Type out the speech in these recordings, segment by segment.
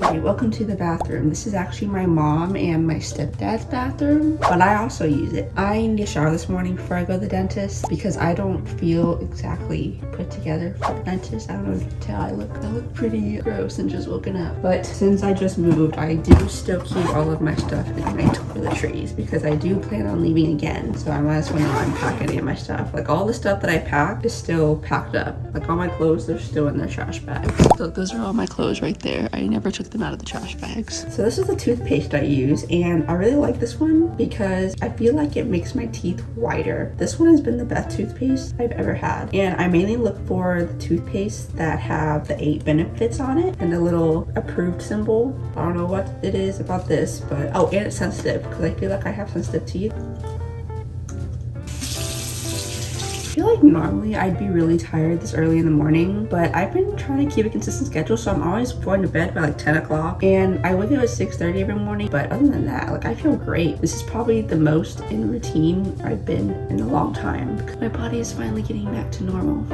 Hey, welcome to the bathroom. This is actually my mom and my stepdad's bathroom, but I also use it. I need a shower this morning before I go to the dentist because I don't feel exactly put together for the dentist. I don't know if you can tell, I look pretty gross and just woken up. But since I just moved, I do still keep all of my stuff in my toiletries because I do plan on leaving again. So I might as well not unpack any of my stuff. Like all the stuff that I packed is still packed up. Like all my clothes, they're still in their trash bags. So those are all my clothes right there. I never took them out of the trash bags. So this is the toothpaste I use, and I really like this one because I feel like it makes my teeth whiter. This one has been the best toothpaste I've ever had, and I mainly look for the toothpaste that have the 8 benefits on it and the little approved symbol. I don't know what it is about this, but oh, and it's sensitive because I feel like I have sensitive teeth. I feel like normally I'd be really tired this early in the morning, but I've been trying to keep a consistent schedule, so I'm always going to bed by like 10 o'clock, and I wake up at 6:30 every morning. But other than that, like I feel great. This is probably the most in routine I've been in a long time because my body is finally getting back to normal.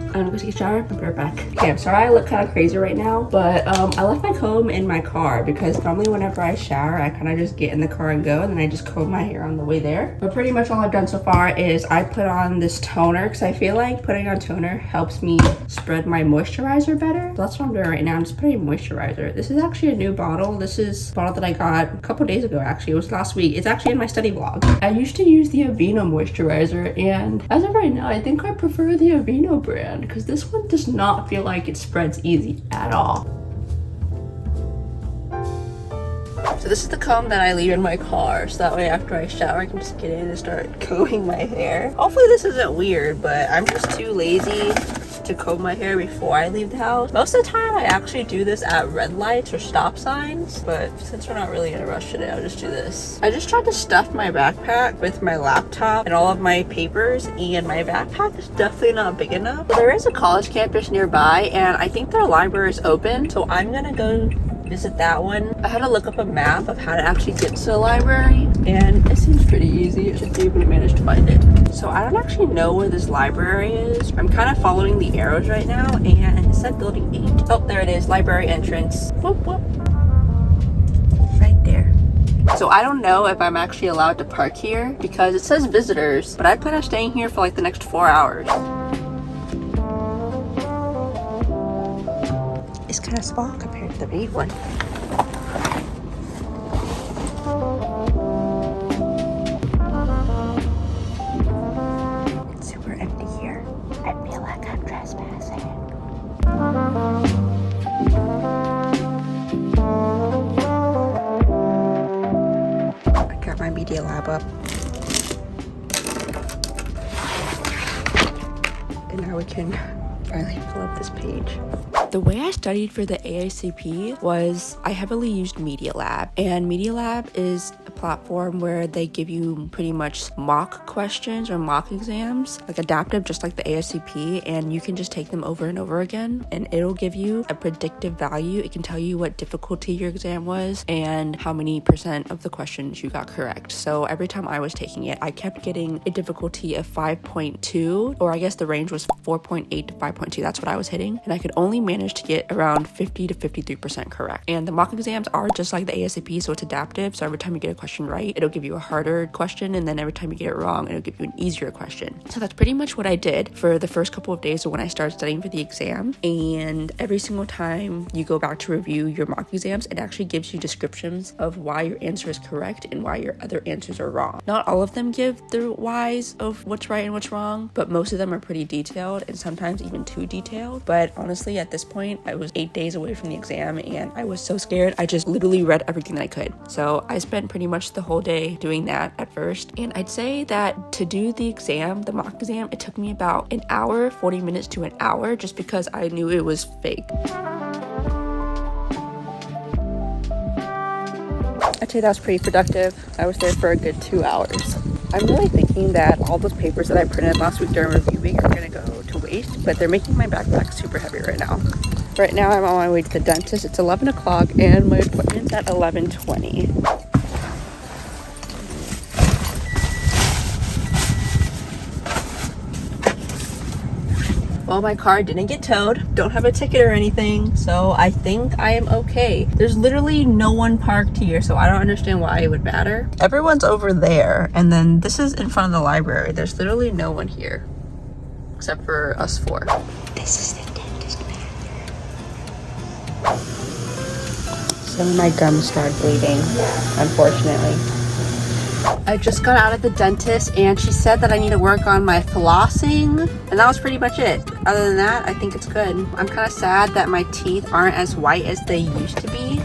I'm gonna go take a shower. I'll be right back. Okay, I'm sorry I look kind of crazy right now, but I left my comb in my car because normally whenever I shower, I kind of just get in the car and go, and then I just comb my hair on the way there. But pretty much all I've done so far is I put on this toner because I feel like putting on toner helps me spread my moisturizer better. So that's what I'm doing right now. I'm just putting moisturizer. This is actually a new bottle. This is a bottle that I got a couple days ago, actually. It was last week. It's actually in my study vlog. I used to use the Aveeno moisturizer, and as of right now, I think I prefer the Aveeno brand, because this one does not feel like it spreads easy at all. So this is the comb that I leave in my car, so that way after I shower I can just get in and start combing my hair. Hopefully this isn't weird, but I'm just too lazy to comb my hair before I leave the house. Most of the time I actually do this at red lights or stop signs, but since we're not really in a rush today, I'll just do this. I just tried to stuff my backpack with my laptop and all of my papers, and my backpack is definitely not big enough. So there is a college campus nearby, and I think their library is open, so I'm gonna go visit that one. I had to look up a map of how to actually get to the library, and it seems pretty easy. I should be able to manage to find it. So I don't actually know where this library is. I'm kind of following the arrows right now, and it said building 8. Oh, there it is, library entrance. Whoop, whoop. Right there. So I don't know if I'm actually allowed to park here because it says visitors, but I plan on staying here for like the next 4 hours. It's kind of small compared to the big one. It's super empty here. I feel like I'm trespassing. I got my media lab up. And now we can finally fill up this page. The way I studied for the ASCP was I heavily used Media Lab, and Media Lab is a platform where they give you pretty much mock questions or mock exams, like adaptive, just like the ASCP, and you can just take them over and over again, and it'll give you a predictive value. It can tell you what difficulty your exam was and how many % of the questions you got correct. So every time I was taking it, I kept getting a difficulty of 5.2, or I guess the range was 4.8 to 5.2. That's what I was hitting, and I could only manage to get around 50 to 53% correct. And the mock exams are just like the ASCP, so it's adaptive. So every time you get a question right, it'll give you a harder question, and then every time you get it wrong, it'll give you an easier question. So that's pretty much what I did for the first couple of days of when I started studying for the exam. And every single time you go back to review your mock exams, it actually gives you descriptions of why your answer is correct and why your other answers are wrong. Not all of them give the whys of what's right and what's wrong, but most of them are pretty detailed, and sometimes even too detailed. But honestly, at this point, I was 8 days away from the exam, and I was so scared. I just literally read everything that I could. So I spent pretty much the whole day doing that at first. And I'd say that to do the exam, the mock exam, it took me about an hour, 40 minutes to an hour, just because I knew it was fake. I'd say that was pretty productive. I was there for a good 2 hours. I'm really thinking that all those papers that I printed last week during reviewing are gonna go to waste, but they're making my backpack super heavy right now. Right now I'm on my way to the dentist. It's 11 o'clock and my appointment's at 11:20. Well, my car didn't get towed, don't have a ticket or anything, so I think I am okay. There's literally no one parked here, so I don't understand why it would matter. Everyone's over there, and then this is in front of the library. There's literally no one here except for us four. This is the dentist bathroom. Some of my gums started bleeding, unfortunately. I just got out of the dentist and she said that I need to work on my flossing, and that was pretty much it. Other than that, I think it's good. I'm kind of sad that my teeth aren't as white as they used to be.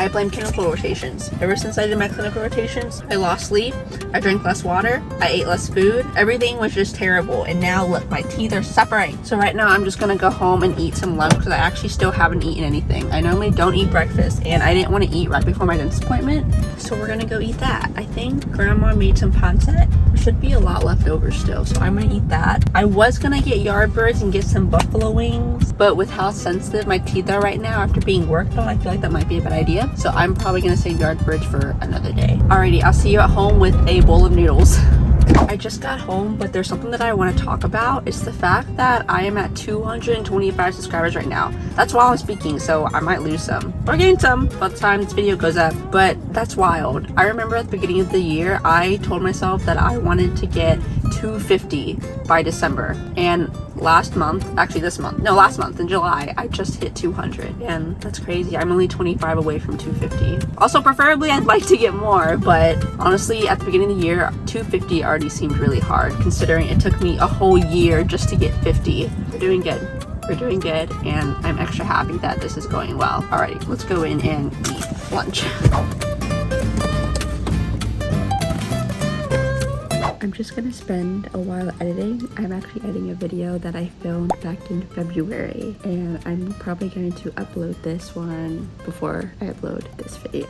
I blame clinical rotations. Ever since I did my clinical rotations, I lost sleep, I drank less water, I ate less food. Everything was just terrible. And now look, my teeth are suffering. So right now I'm just gonna go home and eat some lunch because I actually still haven't eaten anything. I normally don't eat breakfast and I didn't want to eat right before my dentist appointment. So we're gonna go eat that. I think grandma made some pancit. There should be a lot left over still, so I'm gonna eat that. I was gonna get Yardbirds and get some buffalo wings, but with how sensitive my teeth are right now after being worked on, I feel like that might be a bad idea. So I'm probably gonna save Yardbirds for another day. Alrighty, I'll see you at home with a bowl of noodles. I just got home, but there's something that I want to talk about. It's the fact that I am at 225 subscribers right now. That's while I'm speaking, so I might lose some or gain some by the time this video goes up, but that's wild. I remember at the beginning of the year, I told myself that I wanted to get 250 by December, and last month in July, I just hit 200, and that's crazy. I'm only 25 away from 250. Also, preferably I'd like to get more, but honestly at the beginning of the year, 250 already seemed really hard considering it took me a whole year just to get 50. We're doing good, and I'm extra happy that this is going well. Alrighty, let's go in and eat lunch. I'm just gonna spend a while editing. I'm actually editing a video that I filmed back in February, and I'm probably going to upload this one before I upload this video.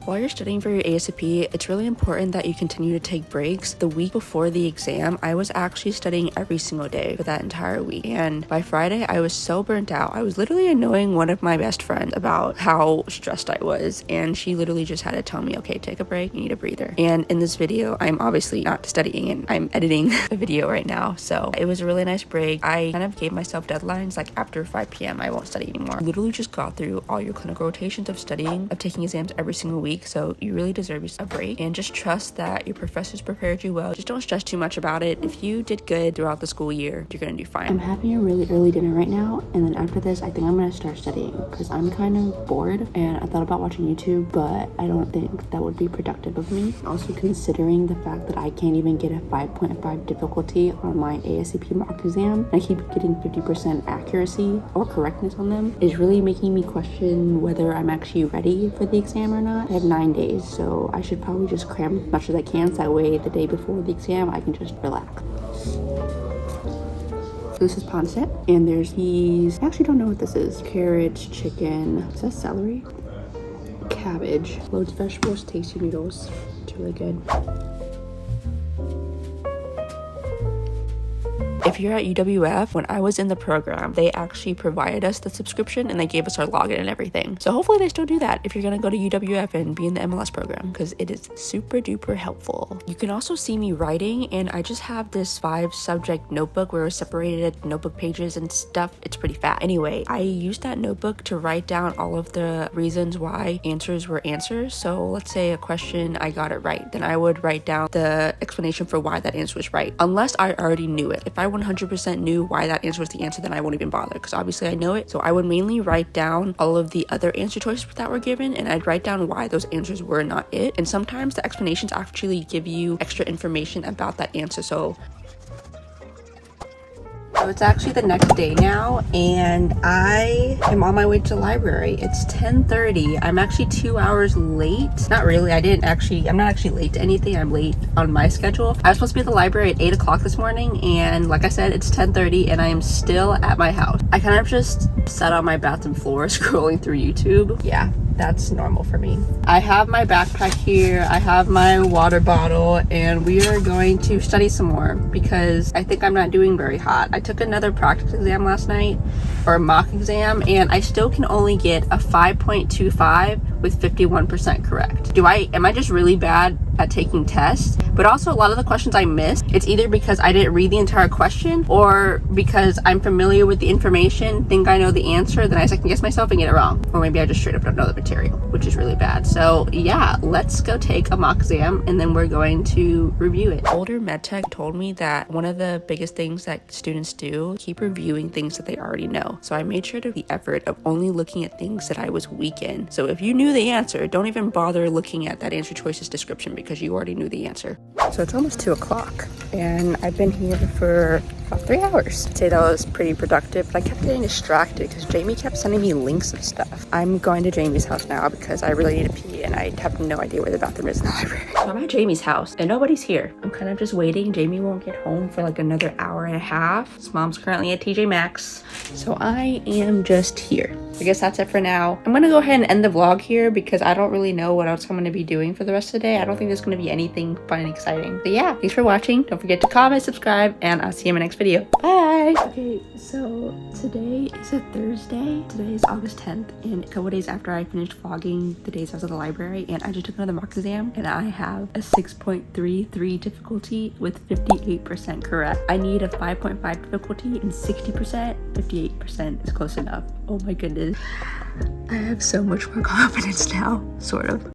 While you're studying for your ASCP, it's really important that you continue to take breaks. The week before the exam, I was actually studying every single day for that entire week. And by Friday, I was so burnt out. I was literally annoying one of my best friends about how stressed I was. And she literally just had to tell me, okay, take a break, you need a breather. And in this video, I'm obviously not studying and I'm editing the video right now. So it was a really nice break. I kind of gave myself deadlines, like after 5 p.m. I won't study anymore. Literally just got through all your clinical rotations of studying, of taking exams every single week. So you really deserve a break, and just trust that your professors prepared you well. Just don't stress too much about it. If you did good throughout the school year, you're gonna do fine. I'm having a really early dinner right now, and then after this I think I'm gonna start studying because I'm kind of bored, and I thought about watching YouTube, but I don't think that would be productive of me. Also, considering the fact that I can't even get a 5.5 difficulty on my ASCP mock exam, and I keep getting 50% accuracy or correctness on them, is really making me question whether I'm actually ready for the exam or not. I have 9 days, so I should probably just cram as much as I can, so that way the day before the exam I can just relax. This is pancit, and there's these, I actually don't know what this is. Carrots, chicken, is that celery? Cabbage, loads of vegetables, tasty noodles. It's really good. If you're at UWF, when I was in the program, they actually provided us the subscription and they gave us our login and everything. So hopefully they still do that if you're gonna go to UWF and be in the MLS program, because it is super duper helpful. You can also see me writing, and I just have this 5-subject notebook where it's separated notebook pages and stuff. It's pretty fat. Anyway, I used that notebook to write down all of the reasons why answers were answers. So let's say a question, I got it right, then I would write down the explanation for why that answer was right, unless I already knew it. If I 100% knew why that answer was the answer, then I won't even bother, because obviously I know it. So I would mainly write down all of the other answer choices that were given, and I'd write down why those answers were not it. And sometimes the explanations actually give you extra information about that answer. So it's actually the next day now, and I am on my way to the library. It's 10:30. I'm actually 2 hours late. Not really. I'm not actually late to anything. I'm late on my schedule. I was supposed to be at the library at 8 o'clock this morning, and like I said, it's 10:30 and I am still at my house. I kind of just sat on my bathroom floor scrolling through YouTube. Yeah, that's normal for me. I have my backpack here, I have my water bottle, and we are going to study some more because I think I'm not doing very hot. I took another practice exam last night, or a mock exam, and I still can only get a 5.25 with 51% correct. Am I just really bad at taking tests, but also a lot of the questions I missed, it's either because I didn't read the entire question or because I'm familiar with the information, think I know the answer, then I second guess myself and get it wrong. Or maybe I just straight up don't know the material, which is really bad. So yeah, let's go take a mock exam and then we're going to review it. Older medtech told me that one of the biggest things that students do, keep reviewing things that they already know. So I made sure to the effort of only looking at things that I was weak in. So if you knew the answer, don't even bother looking at that answer choices description because you already knew the answer. So it's almost 2 o'clock and I've been here for about 3 hours. I'd say that was pretty productive, but I kept getting distracted because Jamie kept sending me links of stuff. I'm going to Jamie's house now because I really need to pee and I have no idea where the bathroom is in the library. So I'm at Jamie's house and nobody's here. I'm kind of just waiting. Jamie won't get home for like another hour and a half. His mom's currently at TJ Maxx. So I am just here. I guess that's it for now. I'm gonna go ahead and end the vlog here because I don't really know what else I'm gonna be doing for the rest of the day. I don't think there's gonna be anything fun and exciting. But yeah, thanks for watching. Don't forget to comment, subscribe, and I'll see you in my next video. Bye! Okay, so today is a Thursday. Today is August 10th, and a couple days after I finished vlogging the days I was at the library, and I just took another mock exam, and I have a 6.33 difficulty with 58% correct. I need a 5.5 difficulty and 60%. 58% is close enough. Oh my goodness. I have so much more confidence now, sort of.